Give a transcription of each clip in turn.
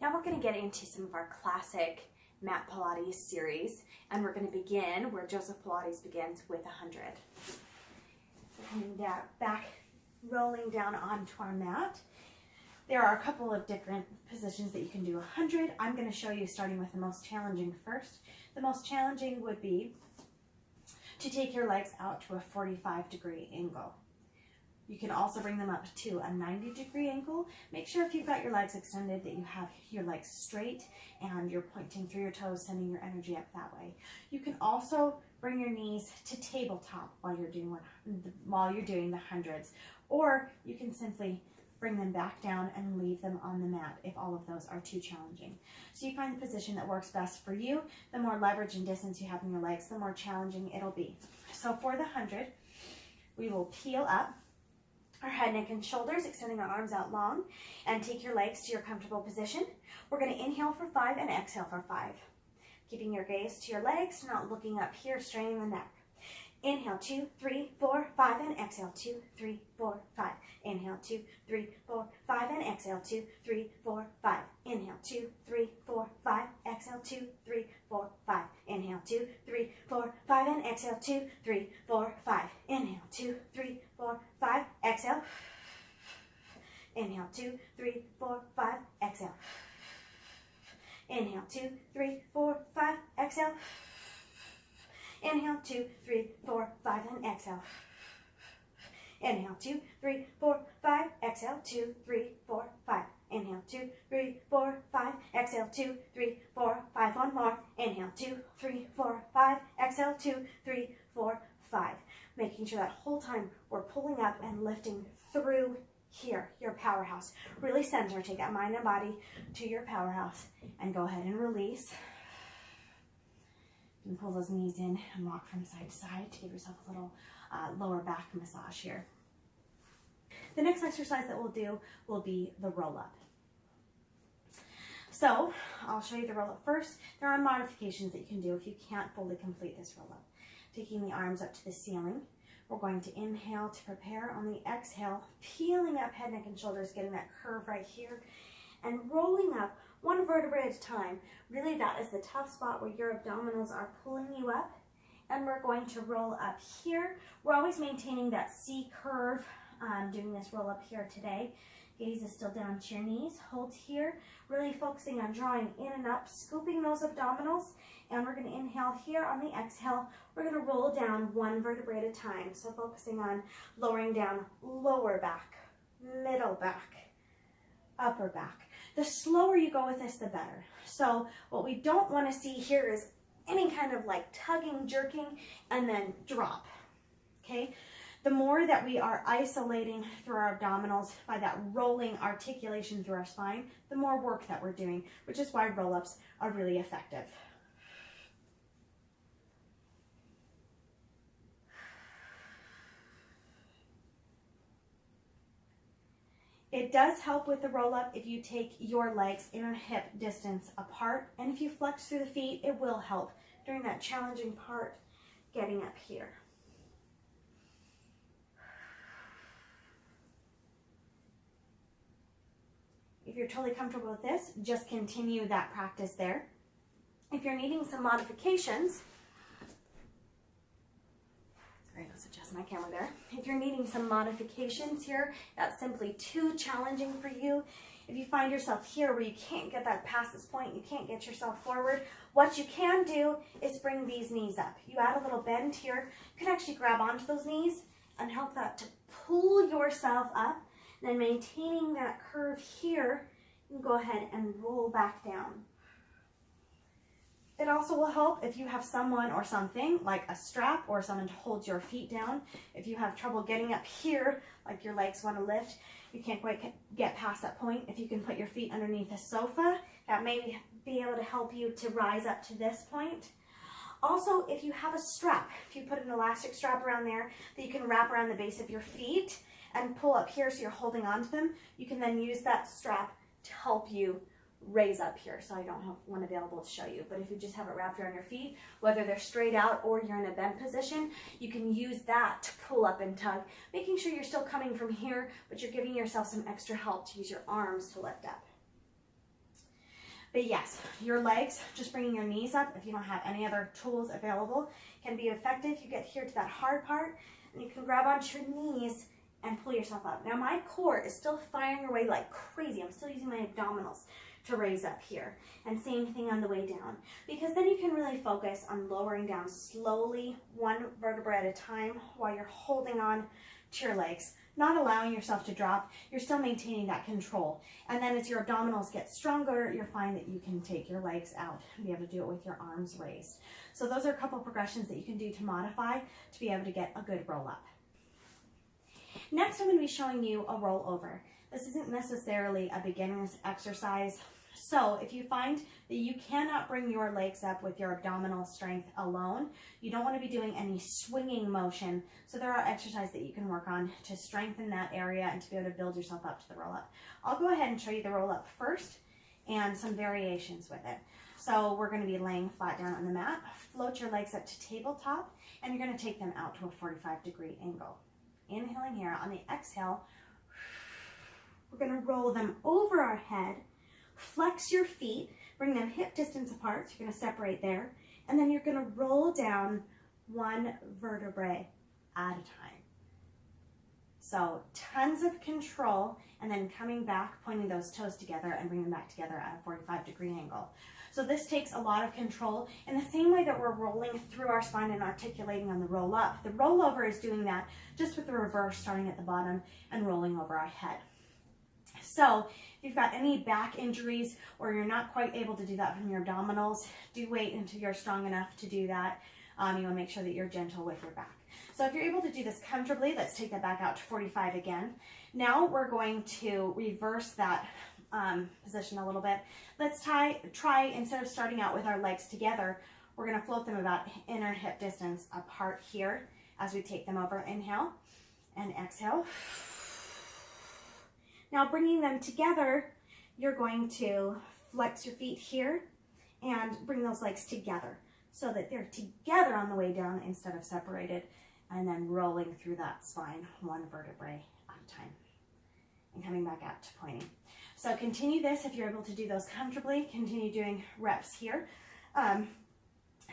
Now we're going to get into some of our classic mat Pilates series, and we're going to begin where Joseph Pilates begins with 100. So coming down, back, rolling down onto our mat. There are a couple of different positions that you can do 100. I'm going to show you starting with the most challenging first. The most challenging would be to take your legs out to a 45-degree angle. You can also bring them up to a 90-degree angle. Make sure if you've got your legs extended that you have your legs straight and you're pointing through your toes, sending your energy up that way. You can also bring your knees to tabletop while you're doing the hundreds, or you can simply bring them back down and leave them on the mat if all of those are too challenging. So you find the position that works best for you. The more leverage and distance you have in your legs, the more challenging it'll be. So for the 100, we will peel up our head, neck, and shoulders, extending our arms out long, and take your legs to your comfortable position. We're going to inhale for 5 and exhale for 5. Keeping your gaze to your legs, not looking up here, straining the neck. Inhale, 2, 3, 4, 5, and exhale, 2, 3, 4, 5. Inhale, 2, 3, 4, 5, and exhale, 2, 3, 4, 5. Inhale, 2, 3, 4, 5. Exhale, 2, 3, 4, 5. Inhale, 2, 3, 4, 5, and exhale, 2, 3, 4, 5. Inhale, 2, 3, 4, 5. Exhale. Inhale, 2, 3, 4, 5. Exhale. Inhale, 2, 3, 4, 5. Exhale. Inhale, 2, 3, 4, 5, and exhale. Inhale, 2, 3, 4, 5. Exhale, 2, 3, 4, 5. Inhale, 2, 3, 4, 5. Exhale, 2, 3, 4, 5. One more. Inhale, 2, 3, 4, 5. Exhale, 2, 3, 4, 5. Making sure that whole time we're pulling up and lifting through here, your powerhouse. Really center, take that mind and body to your powerhouse, and go ahead and release. You can pull those knees in and rock from side to side to give yourself a little lower back massage here. The next exercise that we'll do will be the roll-up. So I'll show you the roll-up first. There are modifications that you can do if you can't fully complete this roll-up. Taking the arms up to the ceiling. We're going to inhale to prepare. On the exhale, peeling up head, neck, and shoulders, getting that curve right here, and rolling up one vertebrae at a time. Really, that is the tough spot where your abdominals are pulling you up, and we're going to roll up here. We're always maintaining that C curve, doing this roll up here today. Gaze is still down to your knees. Hold here, really focusing on drawing in and up, scooping those abdominals, and we're going to inhale here. On the exhale, we're going to roll down one vertebrae at a time. So focusing on lowering down lower back, middle back, upper back. The slower you go with this, the better. So what we don't want to see here is any kind of like tugging, jerking, and then drop, okay? The more that we are isolating through our abdominals by that rolling articulation through our spine, the more work that we're doing, which is why roll-ups are really effective. It does help with the roll-up if you take your legs inner hip distance apart, and if you flex through the feet, it will help during that challenging part getting up here. If you're totally comfortable with this, just continue that practice there. If you're needing some modifications, let's adjust my camera there. If you're needing some modifications here, that's simply too challenging for you. If you find yourself here where you can't get that past this point, you can't get yourself forward, what you can do is bring these knees up. You add a little bend here. You can actually grab onto those knees and help that to pull yourself up. And then maintaining that curve here, you can go ahead and roll back down. It also will help if you have someone or something like a strap or someone to hold your feet down. If you have trouble getting up here, like your legs want to lift, you can't quite get past that point. If you can put your feet underneath a sofa, that may be able to help you to rise up to this point. Also, if you have a strap, if you put an elastic strap around there that you can wrap around the base of your feet and pull up here so you're holding on to them, you can then use that strap to help you raise up here. So I don't have one available to show you, but if you just have it wrapped around your feet, whether they're straight out or you're in a bent position, you can use that to pull up and tug, making sure you're still coming from here, but you're giving yourself some extra help to use your arms to lift up. But yes, your legs, just bringing your knees up, if you don't have any other tools available, can be effective. You get here to that hard part, and you can grab onto your knees and pull yourself up. Now my core is still firing away like crazy. I'm still using my abdominals to raise up here. And same thing on the way down. Because then you can really focus on lowering down slowly, one vertebra at a time, while you're holding on to your legs, not allowing yourself to drop. You're still maintaining that control. And then as your abdominals get stronger, you'll find that you can take your legs out and be able to do it with your arms raised. So those are a couple progressions that you can do to modify to be able to get a good roll up. Next, I'm going to be showing you a rollover. This isn't necessarily a beginner's exercise. So if you find that you cannot bring your legs up with your abdominal strength alone, you don't want to be doing any swinging motion. So there are exercises that you can work on to strengthen that area and to be able to build yourself up to the roll up. I'll go ahead and show you the roll up first and some variations with it. So we're going to be laying flat down on the mat. Float your legs up to tabletop, and you're going to take them out to a 45-degree angle. Inhaling here. On the exhale, we're going to roll them over our head. Flex your feet, bring them hip distance apart, so you're going to separate there, and then you're going to roll down one vertebrae at a time. So tons of control, and then coming back, pointing those toes together and bringing them back together at a 45-degree angle. So this takes a lot of control in the same way that we're rolling through our spine and articulating on the roll up. The rollover is doing that just with the reverse, starting at the bottom and rolling over our head. So if you've got any back injuries or you're not quite able to do that from your abdominals, do wait until you're strong enough to do that. You want to make sure that you're gentle with your back. So if you're able to do this comfortably, let's take that back out to 45 again. Now we're going to reverse that position a little bit. Let's try, instead of starting out with our legs together, we're going to float them about inner hip distance apart here as we take them over. Inhale and exhale. Now bringing them together, you're going to flex your feet here and bring those legs together so that they're together on the way down instead of separated, and then rolling through that spine one vertebrae at a time and coming back out to pointing. So continue this if you're able to do those comfortably. Continue doing reps here.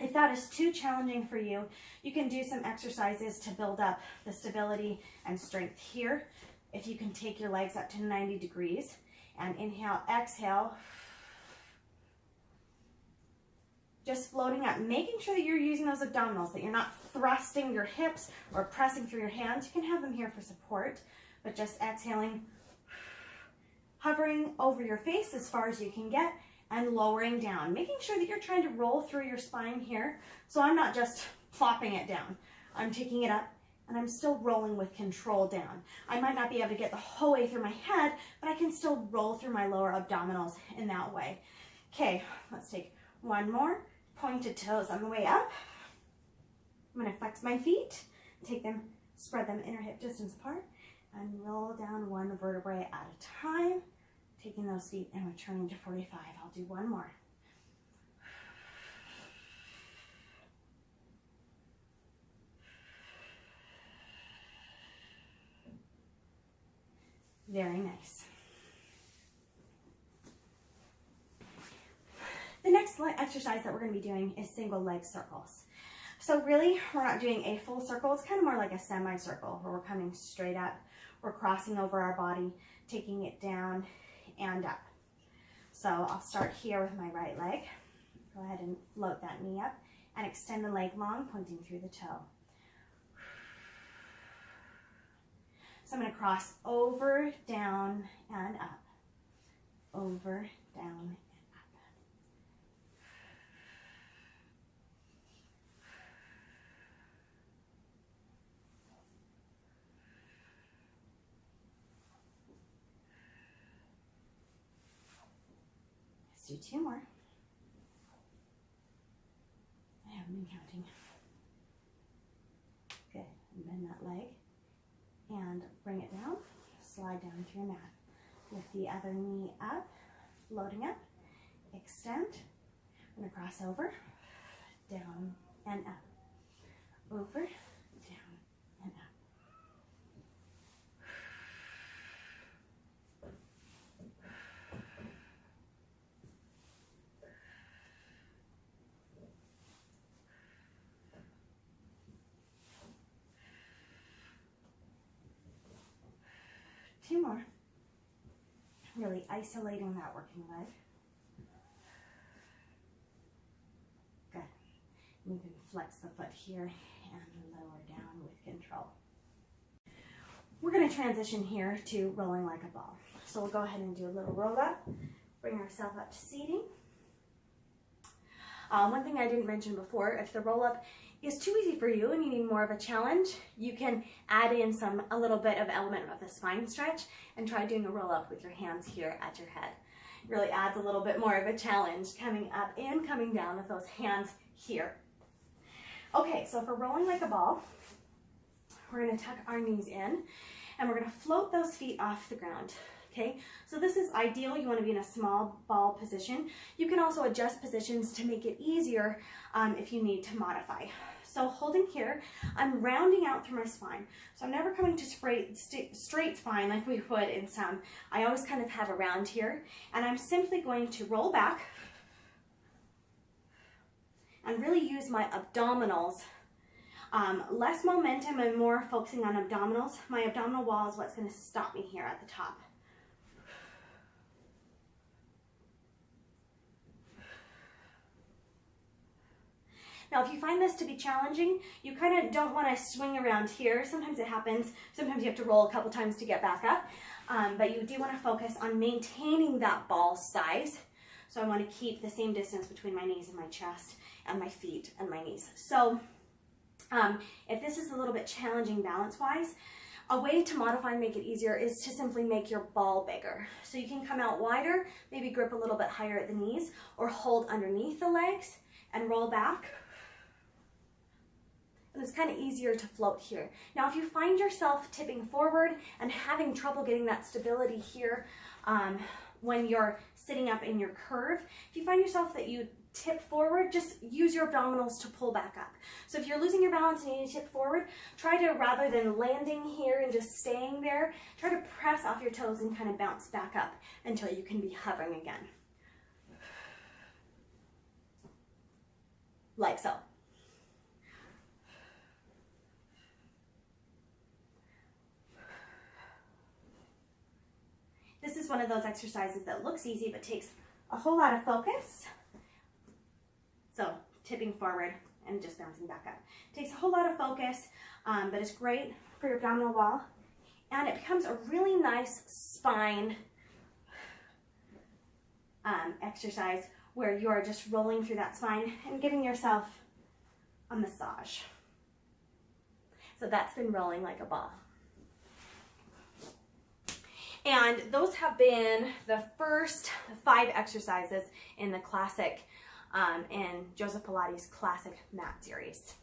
If that is too challenging for you, you can do some exercises to build up the stability and strength here. If you can take your legs up to 90 degrees and inhale, exhale, just floating up, making sure that you're using those abdominals, that you're not thrusting your hips or pressing through your hands. You can have them here for support, but just exhaling, hovering over your face as far as you can get, and lowering down, making sure that you're trying to roll through your spine here. So I'm not just plopping it down. I'm taking it up and I'm still rolling with control down. I might not be able to get the whole way through my head, but I can still roll through my lower abdominals in that way. Okay, let's take one more. Pointed toes on the way up. I'm going to flex my feet, take them, spread them inner hip distance apart, and roll down one vertebrae at a time, taking those feet and returning to 45. I'll do one more. Very nice. The next exercise that we're going to be doing is single leg circles. So really, we're not doing a full circle. It's kind of more like a semicircle where we're coming straight up. We're crossing over our body, taking it down and up. So I'll start here with my right leg. Go ahead and float that knee up and extend the leg long, pointing through the toe. So I'm going to cross over, down, and up. Over, down, and up. Let's do two more. I haven't been counting. Good. And bend that leg. And bring it down, slide down to your mat. Lift the other knee up, floating up, extend. I'm going to cross over, down and up, over, down and up. really isolating that working leg. Good. You can flex the foot here and lower down with control. We're going to transition here to rolling like a ball. So we'll go ahead and do a little roll up, bring ourselves up to seating. One thing I didn't mention before, if the roll up is too easy for you and you need more of a challenge, you can add in a little bit of element of the spine stretch and try doing a roll up with your hands here at your head. It really adds a little bit more of a challenge, coming up and coming down with those hands here. Okay, so for rolling like a ball, we're going to tuck our knees in and we're going to float those feet off the ground. Okay, so this is ideal. You want to be in a small ball position. You can also adjust positions to make it easier if you need to modify. So holding here, I'm rounding out through my spine. So I'm never coming to straight spine like we would in some. I always kind of have a round here, and I'm simply going to roll back and really use my abdominals. Less momentum and more focusing on abdominals. My abdominal wall is what's going to stop me here at the top. Now, if you find this to be challenging, you kind of don't want to swing around here. Sometimes it happens. Sometimes you have to roll a couple times to get back up. But you do want to focus on maintaining that ball size. So I want to keep the same distance between my knees and my chest and my feet and my knees. So if this is a little bit challenging balance-wise, a way to modify and make it easier is to simply make your ball bigger. So you can come out wider, maybe grip a little bit higher at the knees, or hold underneath the legs and roll back. And it's kind of easier to float here. Now, if you find yourself tipping forward and having trouble getting that stability here when you're sitting up in your curve, if you find yourself that you tip forward, just use your abdominals to pull back up. So if you're losing your balance and you need to tip forward, try to, rather than landing here and just staying there, try to press off your toes and kind of bounce back up until you can be hovering again. Like so. This is one of those exercises that looks easy but takes a whole lot of focus. So tipping forward and just bouncing back up. Takes a whole lot of focus, but it's great for your abdominal wall. And it becomes a really nice spine exercise where you are just rolling through that spine and giving yourself a massage. So that's been rolling like a ball. And those have been the first 5 exercises in the classic, in Joseph Pilates' classic mat series.